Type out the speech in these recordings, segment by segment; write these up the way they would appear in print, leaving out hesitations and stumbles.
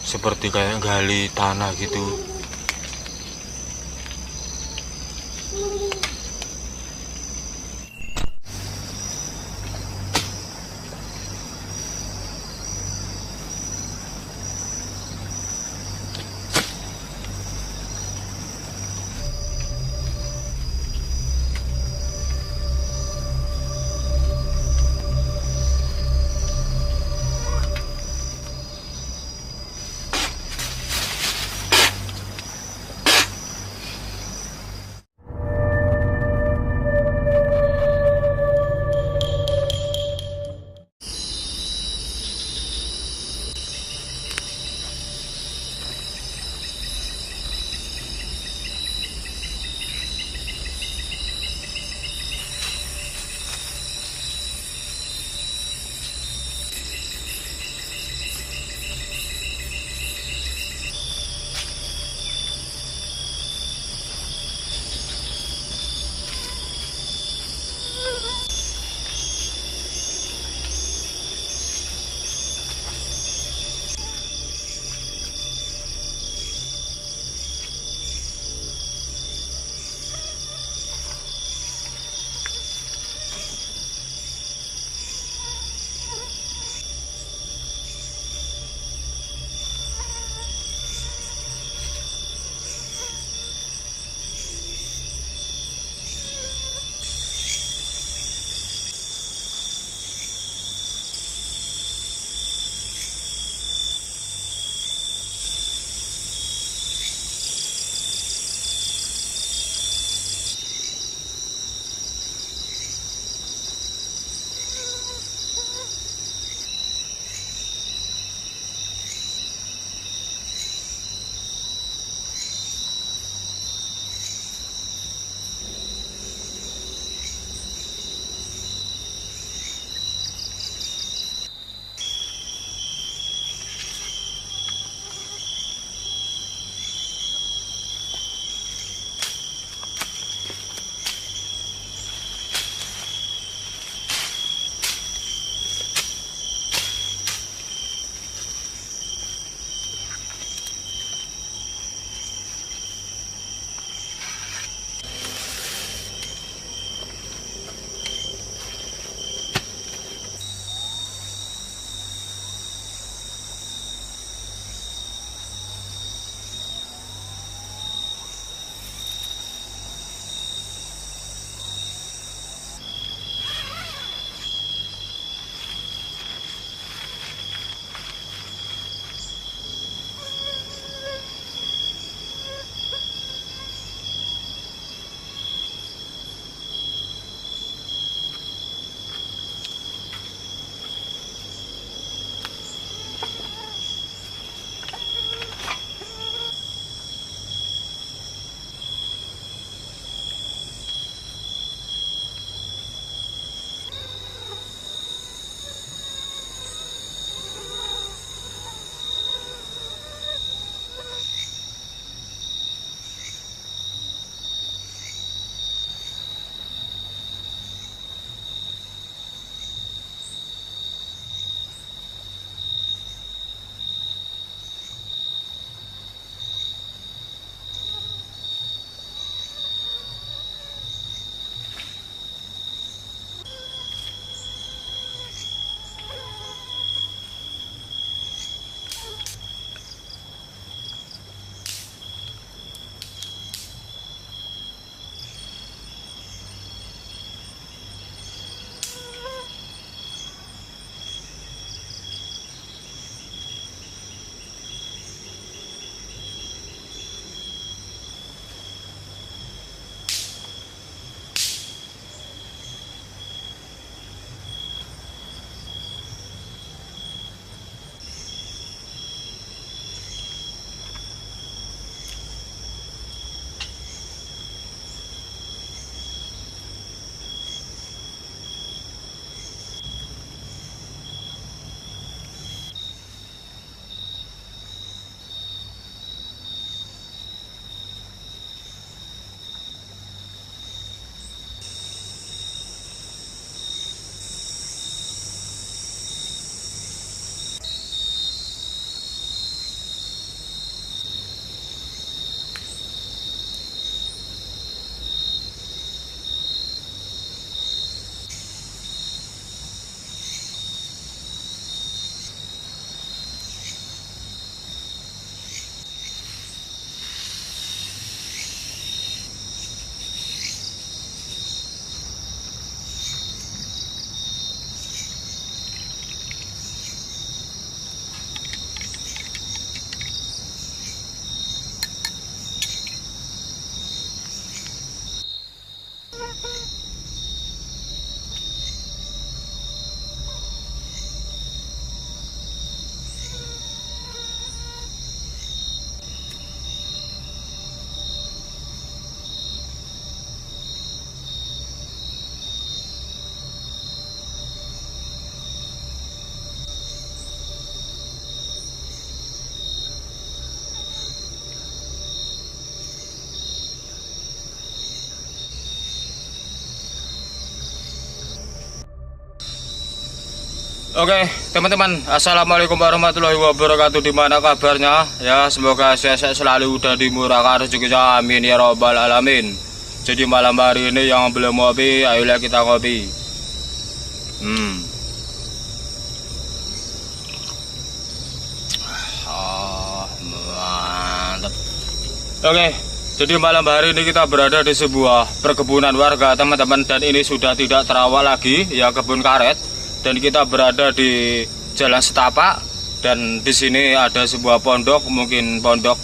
seperti kayak gali tanah gitu. Oke, teman-teman, assalamualaikum warahmatullahi wabarakatuh. Dimana kabarnya? Ya, semoga sehat selalu dan dimurahkan rezekinya. Amin ya robbal alamin. Jadi malam hari ini yang belum ngopi, ayolah kita ngopi. Mantap. Oke, jadi malam hari ini kita berada di sebuah perkebunan warga, teman-teman, dan ini sudah tidak terawal lagi, ya, kebun karet. Dan kita berada di Jalan Setapak, dan di sini ada sebuah pondok, mungkin pondok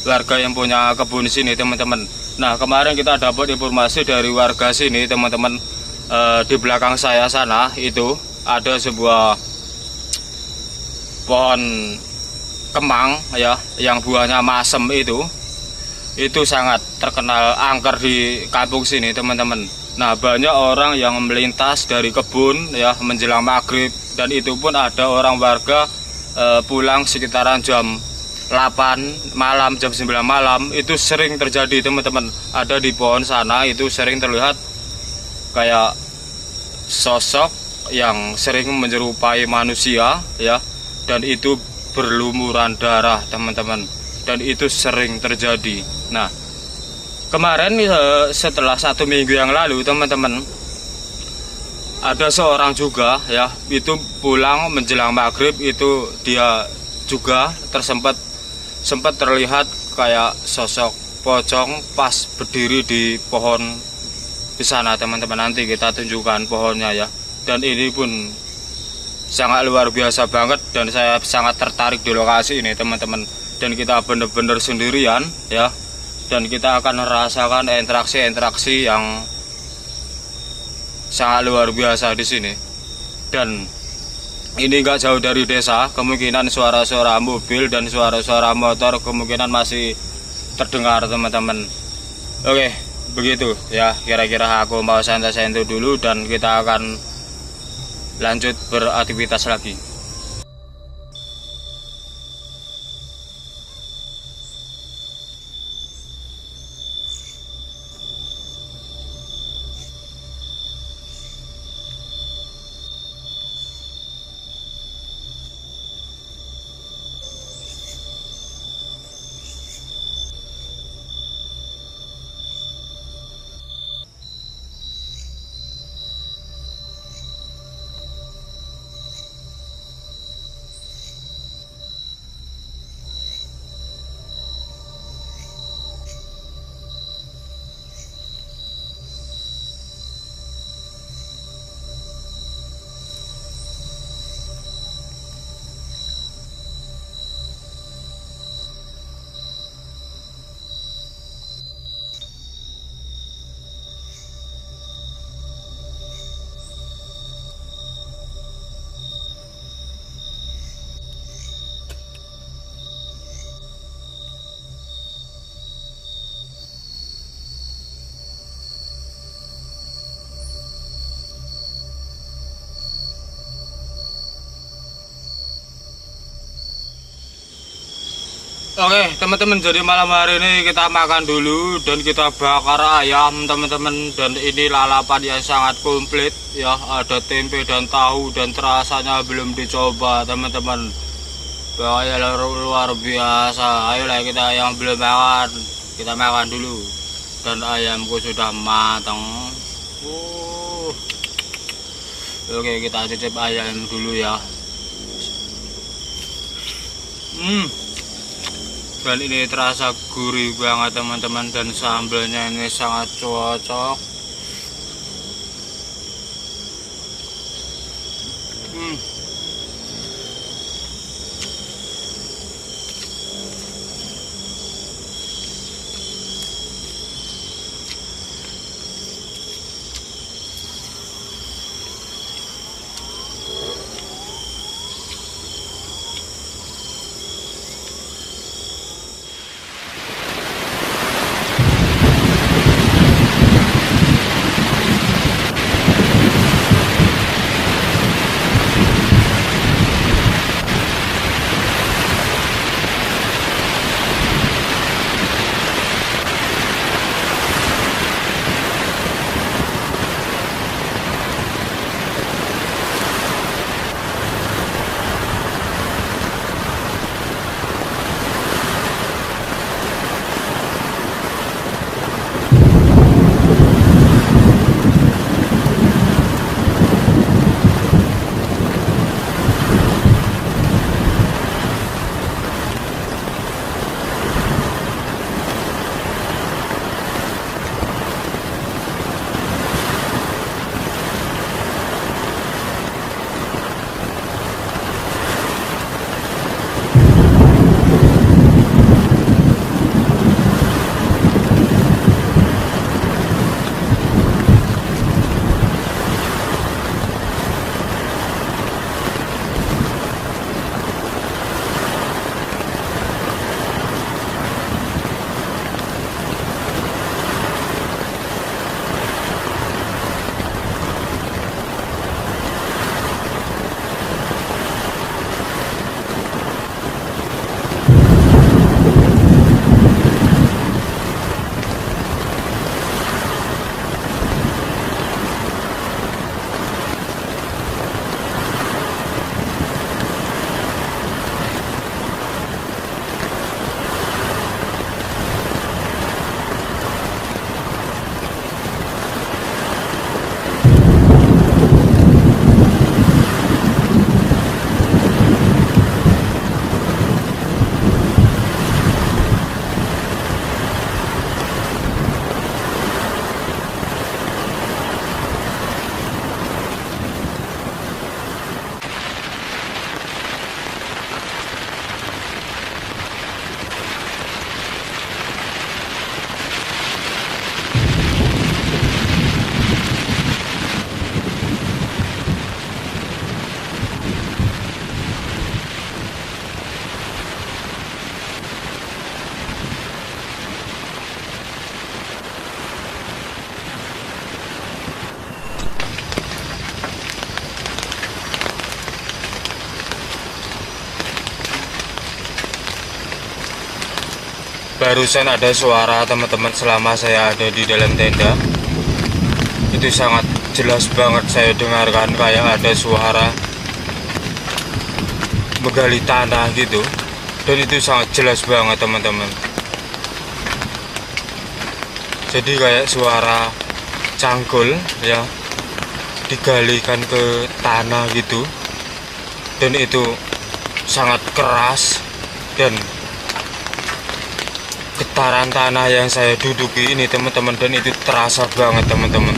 warga yang punya kebun sini, teman-teman. Nah, kemarin kita dapat informasi dari warga sini, teman-teman. Di belakang saya sana itu ada sebuah pohon kemang, ya, yang buahnya masem itu sangat terkenal angker di kampung sini, teman-teman. Nah, banyak orang yang melintas dari kebun, ya, menjelang maghrib, dan itu pun ada orang warga pulang sekitaran jam 8 malam, jam 9 malam, itu sering terjadi, teman-teman. Ada di pohon sana itu sering terlihat kayak sosok yang sering menyerupai manusia, ya, dan itu berlumuran darah, teman-teman, dan itu sering terjadi. Nah, kemarin setelah 1 minggu yang lalu, teman-teman, ada seorang juga, ya, itu pulang menjelang maghrib, itu dia juga sempat terlihat kayak sosok pocong pas berdiri di pohon di sana, teman-teman. Nanti kita tunjukkan pohonnya, ya, dan ini pun sangat luar biasa banget, dan saya sangat tertarik di lokasi ini, teman-teman. Dan kita benar-benar sendirian, ya, dan kita akan merasakan interaksi-interaksi yang sangat luar biasa di sini. Dan ini nggak jauh dari desa, kemungkinan suara-suara mobil dan suara-suara motor kemungkinan masih terdengar, teman-teman. Oke, begitu, ya, kira-kira aku mau santai-santai dulu dan kita akan lanjut beraktivitas lagi. Oke, teman-teman, jadi malam hari ini kita makan dulu dan kita bakar ayam, teman-teman. Dan ini lalapan yang sangat komplit, ya, ada tempe dan tahu, dan terasanya belum dicoba, teman-teman. Pokoknya luar biasa. Ayolah, kita yang belum makan, kita makan dulu. Dan ayamku sudah matang. Oke, kita cicip ayam dulu, ya. Dan ini terasa gurih banget, teman-teman, dan sambalnya ini sangat cocok. barusan ada suara teman-teman selama saya ada di dalam tenda. Itu sangat jelas banget saya dengarkan, kayak ada suara menggali tanah gitu. Dan itu sangat jelas banget teman-teman. Jadi kayak suara cangkul ya, digalikan ke tanah gitu. Dan itu sangat keras, dan getaran tanah yang saya duduki ini teman-teman, dan itu terasa banget teman-teman.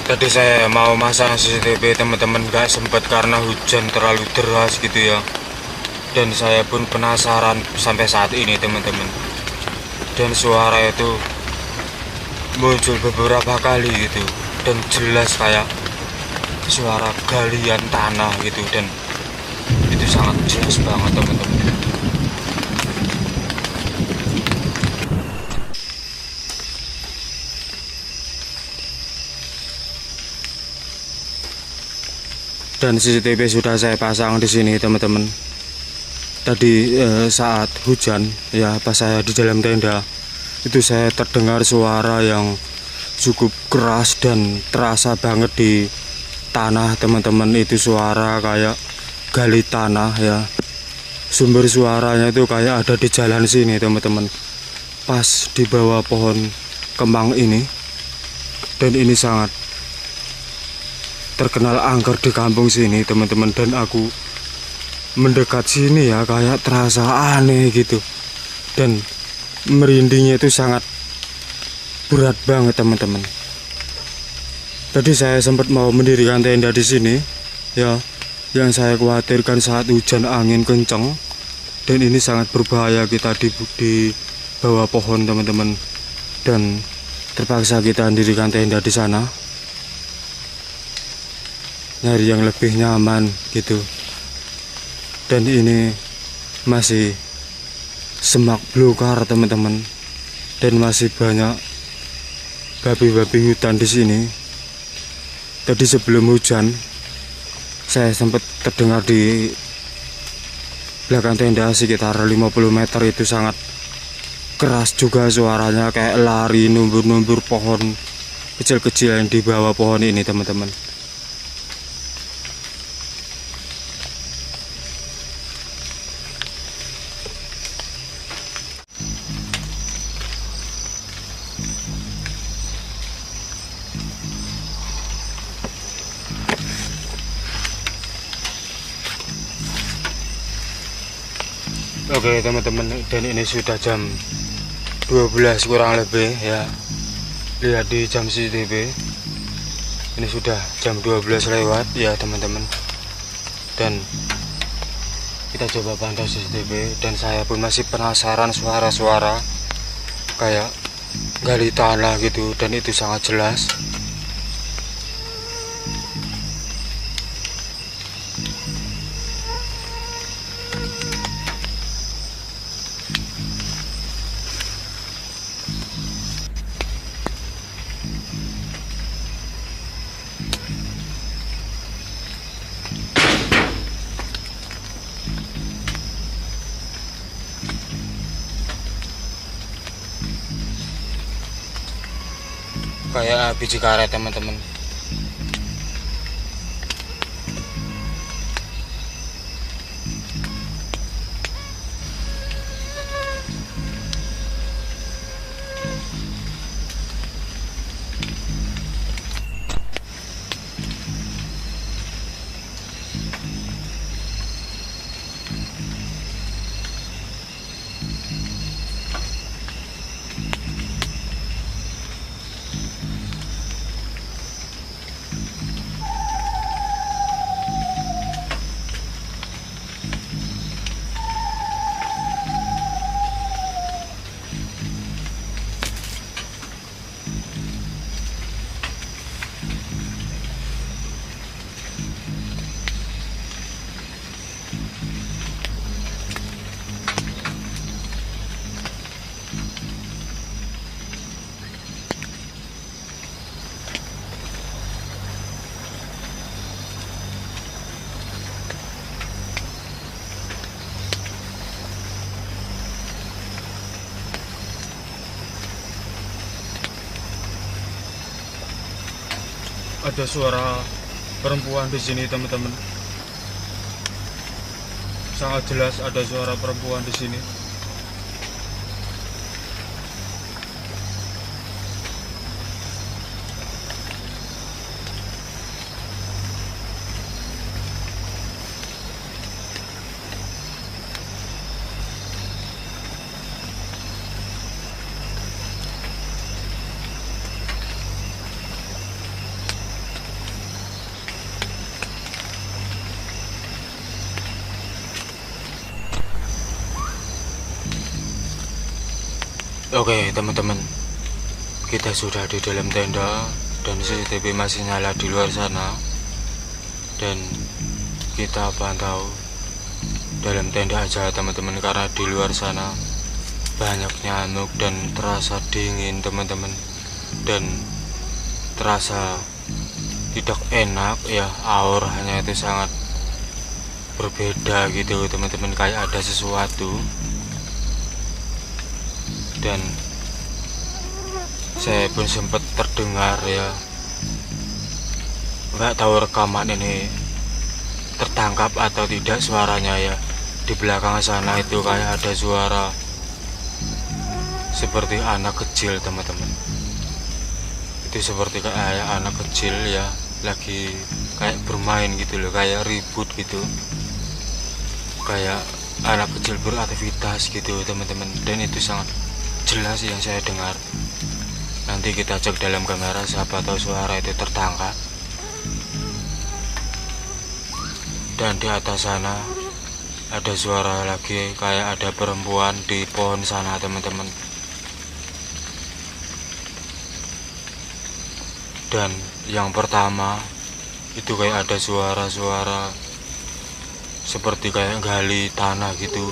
Tadi saya mau masang CCTV teman-teman, gak sempat karena hujan terlalu deras gitu ya. Dan saya pun penasaran sampai saat ini teman-teman. Dan suara itu muncul beberapa kali gitu, dan jelas kayak suara galian tanah gitu, dan itu sangat jelas banget teman-teman. Dan CCTV sudah saya pasang di sini teman-teman. Tadi saat hujan ya, pas saya di dalam tenda itu saya terdengar suara yang cukup keras dan terasa banget di tanah teman-teman. Itu suara kayak gali tanah ya. Sumber suaranya itu kayak ada di jalan sini teman-teman, pas di bawah pohon kembang ini. Dan ini sangat terkenal angker di kampung sini teman-teman. Dan aku mendekat sini ya, kayak terasa aneh gitu, dan merindingnya itu sangat berat banget teman-teman. Tadi saya sempat mau mendirikan tenda di sini ya, yang saya khawatirkan saat hujan angin kencang, dan ini sangat berbahaya kita di bawah pohon teman-teman. Dan terpaksa kita mendirikan tenda di sana, nyari yang lebih nyaman gitu. Dan ini masih semak belukar teman-teman, dan masih banyak babi-babi hutan di sini. Tadi sebelum hujan saya sempat terdengar di belakang tenda sekitar 50 meter itu sangat keras juga suaranya, kayak lari numbur-numbur pohon kecil-kecil yang di bawah pohon ini teman-teman. Oke teman-teman, dan ini sudah jam 12 kurang lebih ya. Lihat di jam CCTV, ini sudah jam 12 lewat ya teman-teman. Dan kita coba pantau CCTV, dan saya pun masih penasaran suara-suara kayak gali tanah gitu, dan itu sangat jelas. Kayak biji karet teman-teman. ada suara perempuan di sini teman-teman. Sangat jelas ada suara perempuan di sini. Oke teman-teman, kita sudah di dalam tenda dan CCTV masih nyala di luar sana, dan kita pantau dalam tenda aja teman-teman, karena di luar sana banyak nyamuk dan terasa dingin teman-teman, dan terasa tidak enak ya, auranya itu sangat berbeda gitu teman-teman, kayak ada sesuatu. Dan saya pun sempat terdengar ya, nggak tahu rekaman ini tertangkap atau tidak suaranya ya, di belakang sana itu kayak ada suara seperti anak kecil teman-teman. Itu seperti kayak anak kecil ya, lagi kayak bermain gitu loh, kayak ribut gitu, kayak anak kecil beraktivitas gitu teman-teman. Dan itu sangat jelas yang saya dengar. Nanti kita cek dalam kamera, siapa tahu suara itu tertangkap. Dan di atas sana ada suara lagi, kayak ada perempuan di pohon sana teman-teman. Dan yang pertama itu kayak ada suara-suara seperti kayak gali tanah gitu.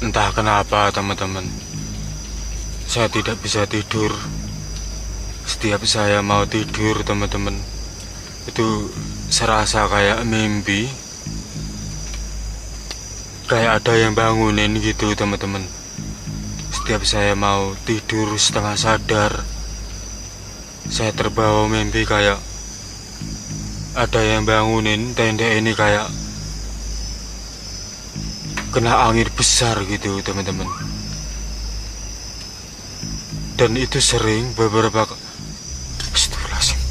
Entah kenapa teman-teman, saya tidak bisa tidur. Setiap saya mau tidur teman-teman, itu serasa kayak mimpi, kayak ada yang bangunin gitu teman-teman. Setiap saya mau tidur setengah sadar, saya terbawa mimpi kayak ada yang bangunin tenda ini, kayak kena angin besar gitu teman-teman. Dan itu sering beberapa. Astagfirullahaladzim.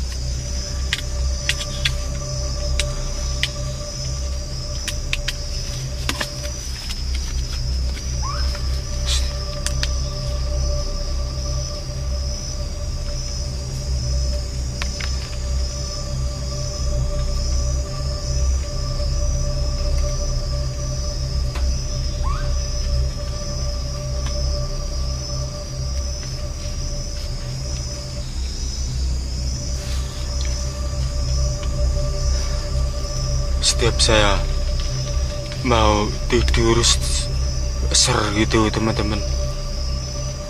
Setiap saya mau tidur ser gitu teman-teman,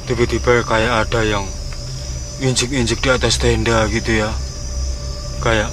tiba-tiba kayak ada yang injek-injek di atas tenda gitu ya, kayak